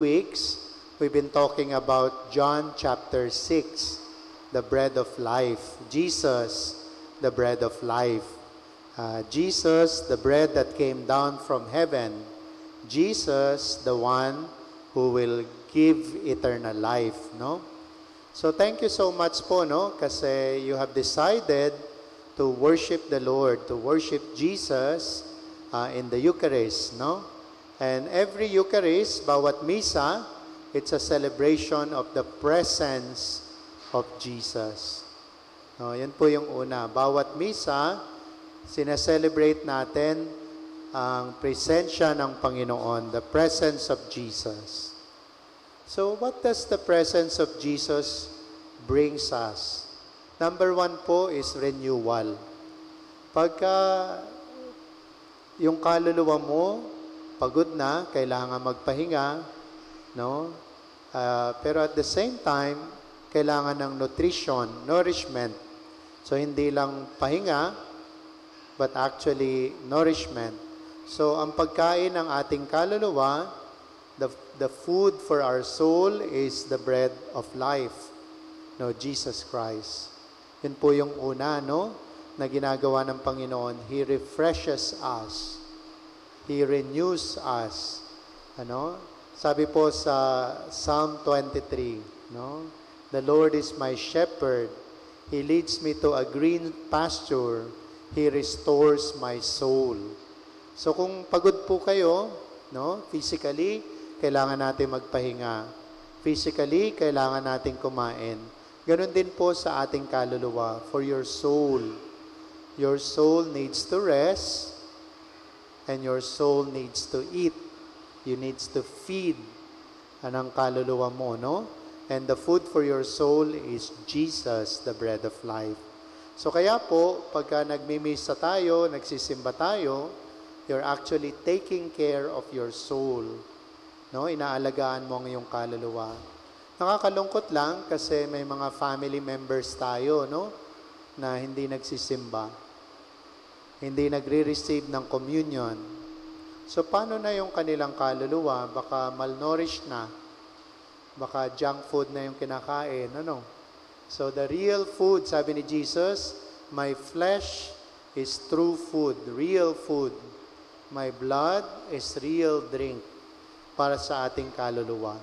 weeks, we've been talking about John chapter 6, the bread of life. Jesus, the bread of life. Jesus, the bread that came down from heaven. Jesus, the one who will give eternal life, no? So thank you so much po, no? Kasi you have decided to worship the Lord, to worship Jesus in the Eucharist, no? And every Eucharist, bawat misa, it's a celebration of the presence of Jesus. No, yan po yung una. Bawat misa, sineselebrate natin ang presensya ng Panginoon, the presence of Jesus. So what does the presence of Jesus brings us? Number one po is renewal. Pagka yung kaluluwa mo, pagod na, kailangan magpahinga, no? Pero at the same time, kailangan ng nourishment. So, hindi lang pahinga, but actually nourishment. So, ang pagkain ng ating kaluluwa, the food for our soul is the bread of life, no? Jesus Christ. Yun po yung una, no? Na ginagawa ng Panginoon. He refreshes us. He renews us. Ano? Sabi po sa Psalm 23, no? The Lord is my shepherd. He leads me to a green pasture. He restores my soul. So kung pagod po kayo, no? Physically, kailangan natin magpahinga. Physically, kailangan natin kumain. Ganon din po sa ating kaluluwa. For your soul. Your soul needs to rest. And your soul needs to eat. You needs to feed anang kaluluwa mo, no? And the food for your soul is Jesus, the bread of life. So kaya po, pagka nagmimisa tayo, nagsisimba tayo, you're actually taking care of your soul. No? Inaalagaan mo ang iyong kaluluwa. Nakakalungkot lang kasi may mga family members tayo, no? Na hindi nagsisimba. Hindi nagre-receive ng communion. So, paano na yung kanilang kaluluwa? Baka malnourished na. Baka junk food na yung kinakain. Ano? So, the real food, sabi ni Jesus, my flesh is true food, real food. My blood is real drink para sa ating kaluluwa.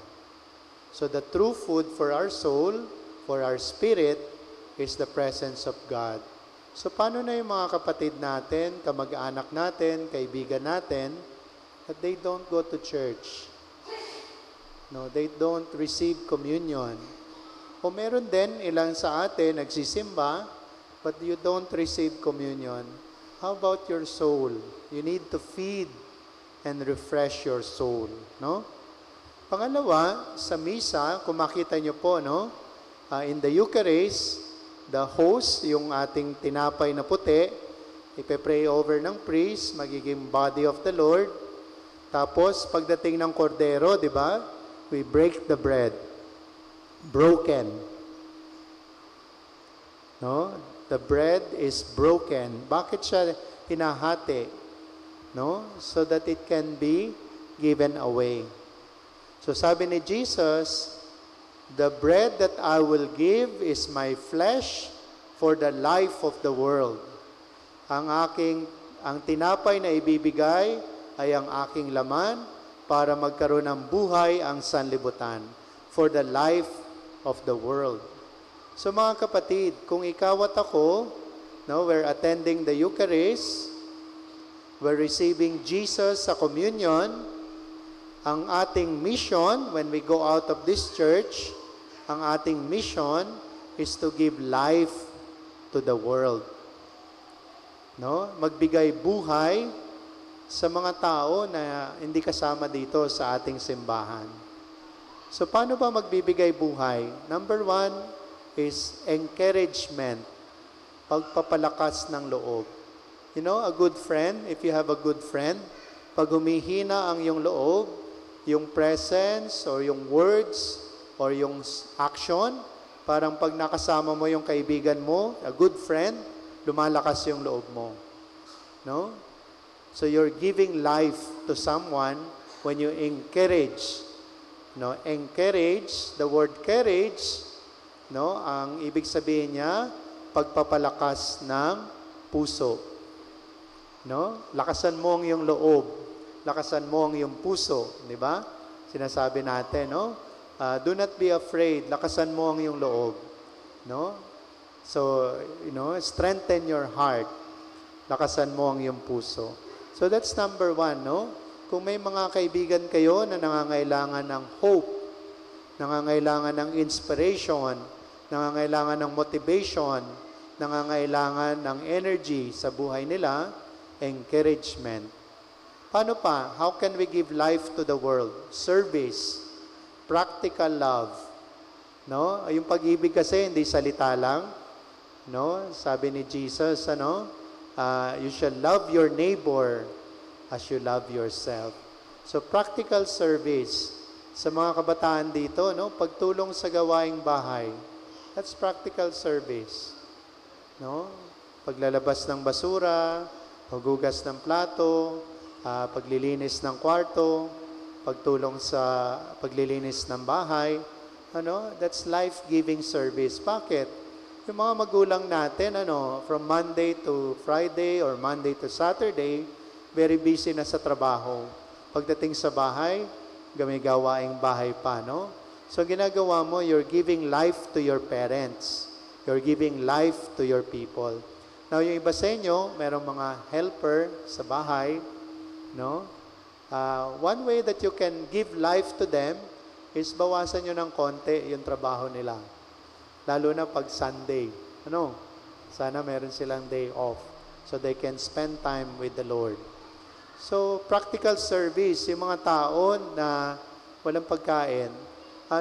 So, the true food for our soul, for our spirit, is the presence of God. So, paano na yung mga kapatid natin, kamag-anak natin, kaibigan natin, that they don't go to church? No, they don't receive communion. O meron din, ilang sa atin, nagsisimba, but you don't receive communion. How about your soul? You need to feed and refresh your soul, no? Pangalawa, sa misa, kung makita nyo po, no? In the Eucharist, the host, yung ating tinapay na puti, ipe-pray over ng priest, magiging body of the Lord. Tapos, pagdating ng kordero, di ba? We break the bread. Broken. No? The bread is broken. Bakit siya hinahati? No? So that it can be given away. So sabi ni Jesus, the bread that I will give is my flesh for the life of the world. Ang tinapay na ibibigay ay ang aking laman para magkaroon ng buhay ang sanlibutan, for the life of the world. So mga kapatid, kung ikaw at ako, no, we're attending the Eucharist, we're receiving Jesus sa communion, ang ating mission when we go out of this church, ang ating mission is to give life to the world. No? Magbigay buhay sa mga tao na hindi kasama dito sa ating simbahan. So, paano ba magbibigay buhay? Number one is encouragement, pagpapalakas ng loob. You know, a good friend, if you have a good friend, pag humihina ang iyong loob, yung presence or yung words or yung action, parang pag nakasama mo yung kaibigan mo, a good friend, lumalakas yung loob mo. No? So you're giving life to someone when you encourage No, encourage, the word courage, no, ang ibig sabihin niya, pagpapalakas ng puso. No? Lakasan mo ang iyong loob. Lakasan mo ang iyong puso, di ba? Sinasabi natin, no? Do not be afraid. Lakasan mo ang iyong loob, no? So, strengthen your heart. Lakasan mo ang iyong puso. So that's number 1, no? Kung may mga kaibigan kayo na nangangailangan ng hope, nangangailangan ng inspiration, nangangailangan ng motivation, nangangailangan ng energy sa buhay nila, encouragement. Paano pa? How can we give life to the world? Service, practical love. No? Yung pag-ibig kasi hindi salita lang. No? Sabi ni Jesus, you shall love your neighbor as you love yourself. So practical service sa mga kabataan dito, no? Pagtulong sa gawaing bahay. That's practical service. No? Paglalabas ng basura, paghugas ng plato, paglilinis ng kwarto, pagtulong sa paglilinis ng bahay, that's life-giving service. Bakit? Yung mga magulang natin, from Monday to Friday or Monday to Saturday, very busy na sa trabaho. Pagdating sa bahay, gamigawaing bahay pa, no? So ginagawa mo, you're giving life to your parents. You're giving life to your people. Now, yung iba sa inyo, merong mga helper sa bahay, no? One way that you can give life to them is bawasan nyo ng konti yung trabaho nila. Lalo na pag Sunday. Sana meron silang day off so they can spend time with the Lord. So, practical service, yung mga tao na walang pagkain.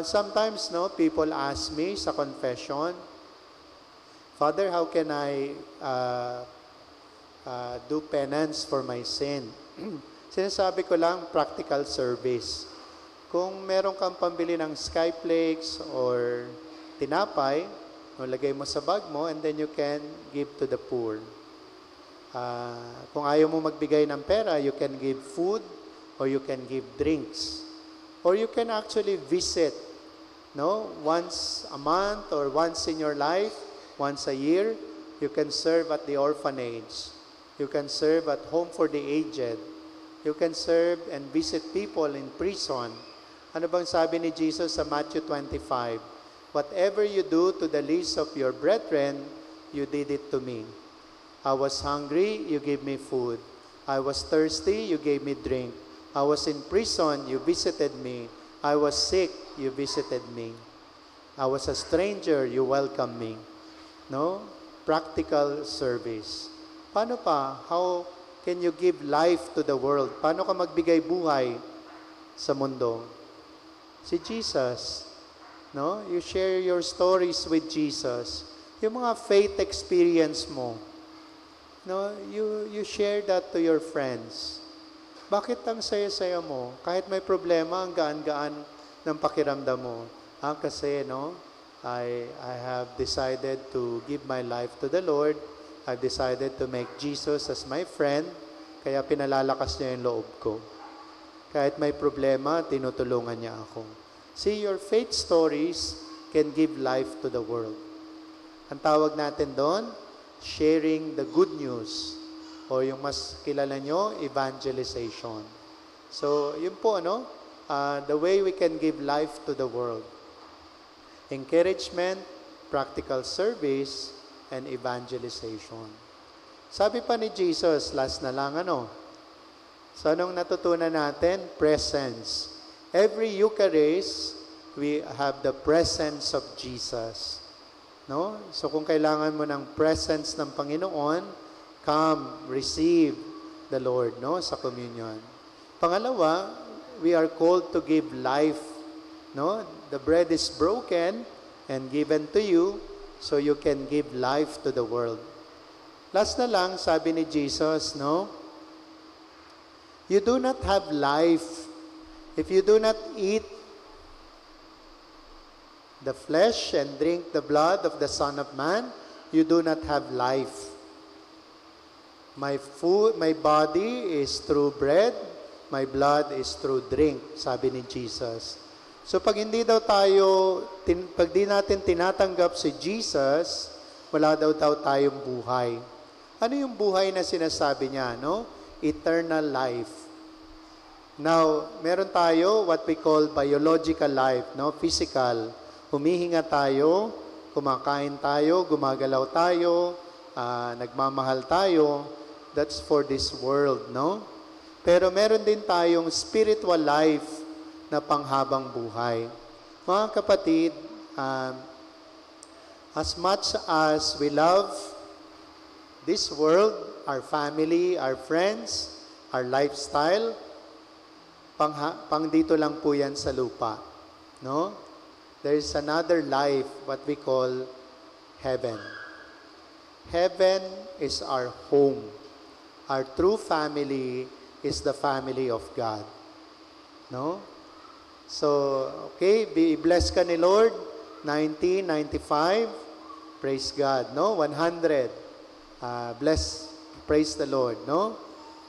Sometimes, people ask me sa confession, Father, how can I do penance for my sin? Sinasabi ko lang, practical service. Kung meron kang pambili ng Skyflakes or tinapay, lagay mo sa bag mo and then you can give to the poor. Kung ayaw mo magbigay ng pera, you can give food or you can give drinks. Or you can actually visit, once a month or once in your life, once a year, you can serve at the orphanage. You can serve at home for the aged. You can serve and visit people in prison. Ano bang sabi ni Jesus sa Matthew 25? Whatever you do to the least of your brethren, you did it to me. I was hungry, you gave me food. I was thirsty, you gave me drink. I was in prison, you visited me. I was sick, you visited me. I was a stranger, you welcomed me. No? Practical service. Paano pa? How can you give life to the world? Paano ka magbigay buhay sa mundo? Si Jesus. No? You share your stories with Jesus. Yung mga faith experience mo. No, you share that to your friends. Bakit ang saya-saya mo? Kahit may problema, ang gaan-gaan ng pakiramdam mo. Kasi, I have decided to give my life to the Lord. I've decided to make Jesus as my friend. Kaya pinalalakas niya yung loob ko. Kahit may problema, tinutulungan niya ako. See, your faith stories can give life to the world. Ang tawag natin doon, sharing the good news. O yung mas kilala nyo, evangelization. So, yun po, the way we can give life to the world. Encouragement, practical service, and evangelization. Sabi pa ni Jesus, last na lang, So, anong natutunan natin? Presence. Every Eucharist, we have the presence of Jesus. No? So kung kailangan mo ng presence ng Panginoon, come, receive the Lord, sa communion. Pangalawa, we are called to give life. The bread is broken and given to you so you can give life to the world. Last na lang, sabi ni Jesus, you do not have life if you do not eat the flesh and drink the blood of the Son of Man, you do not have life. My body is through bread, my blood is through drink, sabi ni Jesus. So pag hindi daw tayo, pag di natin tinatanggap si Jesus, wala daw tayong buhay. Ano yung buhay na sinasabi niya, no? Eternal life. Now, meron tayo what we call biological life, no? Physical. Humihinga tayo, kumakain tayo, gumagalaw tayo, nagmamahal tayo. That's for this world, no? Pero meron din tayong spiritual life na panghabang buhay. Mga kapatid, as much as we love this world, our family, our friends, our lifestyle, pang dito lang po yan sa lupa. No? There is another life, what we call heaven. Heaven is our home. Our true family is the family of God. No? So, okay, be blessed ka ni Lord. 90, 95, praise God, no? 100, praise the Lord, no?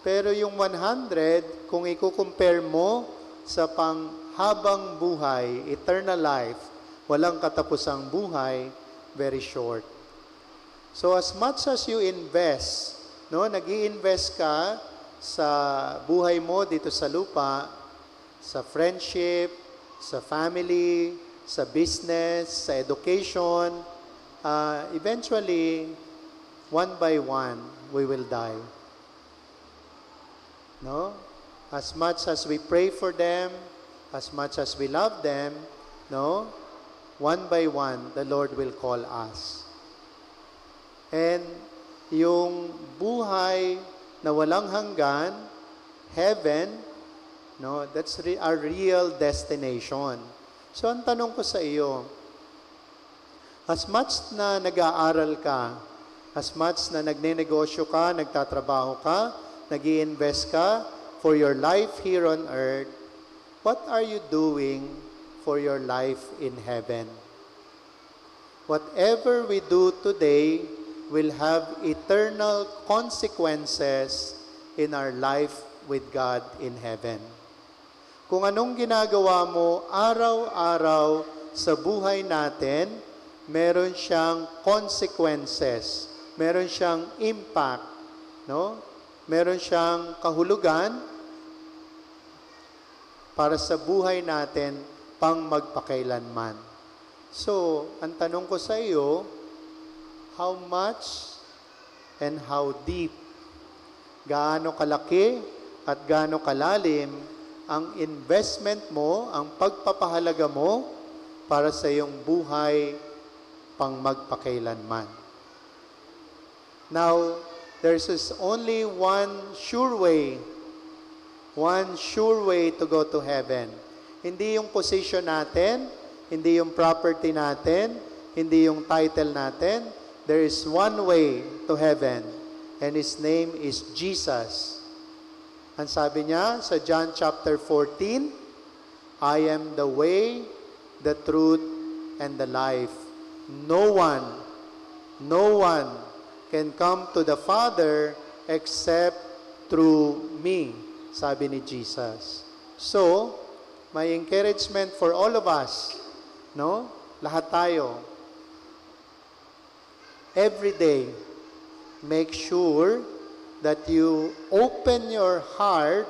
Pero yung 100, kung i-compare mo sa panghabang buhay, eternal life, walang katapusang buhay, very short. So as much as you invest, no, nag-i-invest ka sa buhay mo dito sa lupa, sa friendship, sa family, sa business, sa education, eventually, one by one, we will die. No? As much as we pray for them, as much as we love them, no? One by one, the Lord will call us. And yung buhay na walang hanggan, heaven, no? That's our real destination. So, ang tanong ko sa iyo, as much na nag-aaral ka, as much na nagnenegosyo ka, nagtatrabaho ka, nag-i-invest ka for your life here on earth, what are you doing for your life in heaven? Whatever we do today will have eternal consequences in our life with God in heaven. Kung anong ginagawa mo araw-araw sa buhay natin, meron siyang consequences, meron siyang impact, no? Meron siyang kahulugan para sa buhay natin pang magpakailanman. So, ang tanong ko sa iyo, how much and how deep, gaano kalaki at gaano kalalim ang investment mo, ang pagpapahalaga mo para sa iyong buhay pang magpakailanman. Now, there's only one sure way to go to heaven. Hindi yung position natin, hindi yung property natin, hindi yung title natin. There is one way to heaven, and His name is Jesus. Ang sabi niya sa John chapter 14, I am the way, the truth, and the life. No one can come to the Father except through me, sabi ni Jesus. So, my encouragement for all of us, no? Lahat tayo. Every day, make sure that you open your heart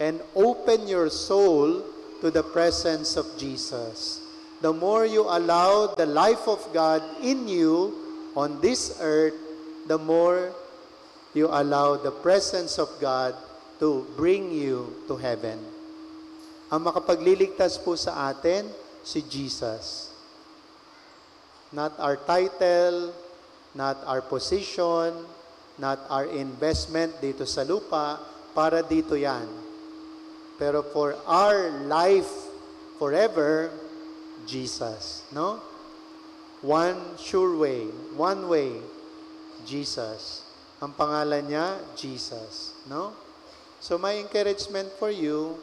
and open your soul to the presence of Jesus. The more you allow the life of God in you on this earth, the more you allow the presence of God to bring you to heaven. Ang makapagliligtas po sa atin, si Jesus. Not our title, not our position, not our investment dito sa lupa, para dito yan. Pero for our life forever, Jesus, no? One sure way, one way, Jesus. Ang pangalan niya, Jesus, no? So my encouragement for you,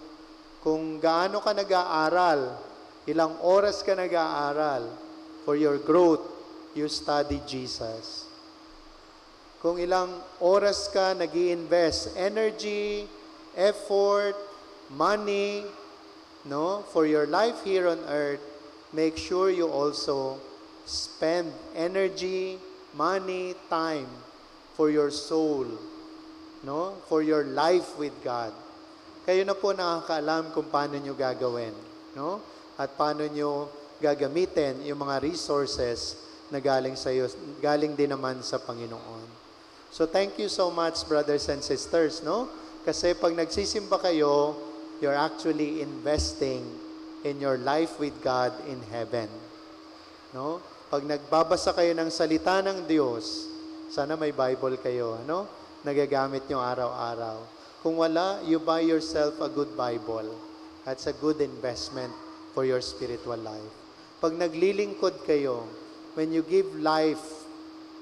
kung gaano ka nag-aaral, ilang oras ka nag-aaral, for your growth, you study Jesus. Kung ilang oras ka nag-i-invest, energy, effort, money, no, for your life here on earth, make sure you also spend energy, money, time for your soul, no, for your life with God. Kayo na po nakakaalam kung paano nyo gagawin, no? At paano nyo gagamitin yung mga resources na galing sa iyo, galing din naman sa Panginoon. So thank you so much, brothers and sisters, no? Kasi pag nagsisimba kayo, you're actually investing in your life with God in heaven. No? Pag nagbabasa kayo ng salita ng Diyos, sana may Bible kayo, no? Nagagamit nyo araw-araw. Kung wala, you buy yourself a good Bible. That's a good investment for your spiritual life. Pag naglilingkod kayo, when you give life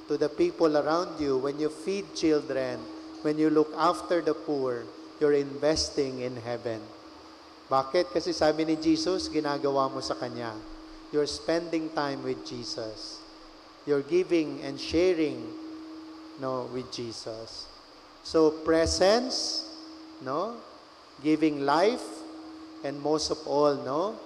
to the people around you, when you feed children, when you look after the poor, you're investing in heaven. Bakit? Kasi sabi ni Jesus, ginagawa mo sa Kanya. You're spending time with Jesus. You're giving and sharing, no, with Jesus. So, presence, no, giving life, and most of all, no,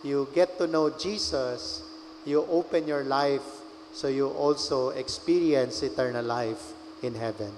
you get to know Jesus, you open your life so you also experience eternal life in heaven.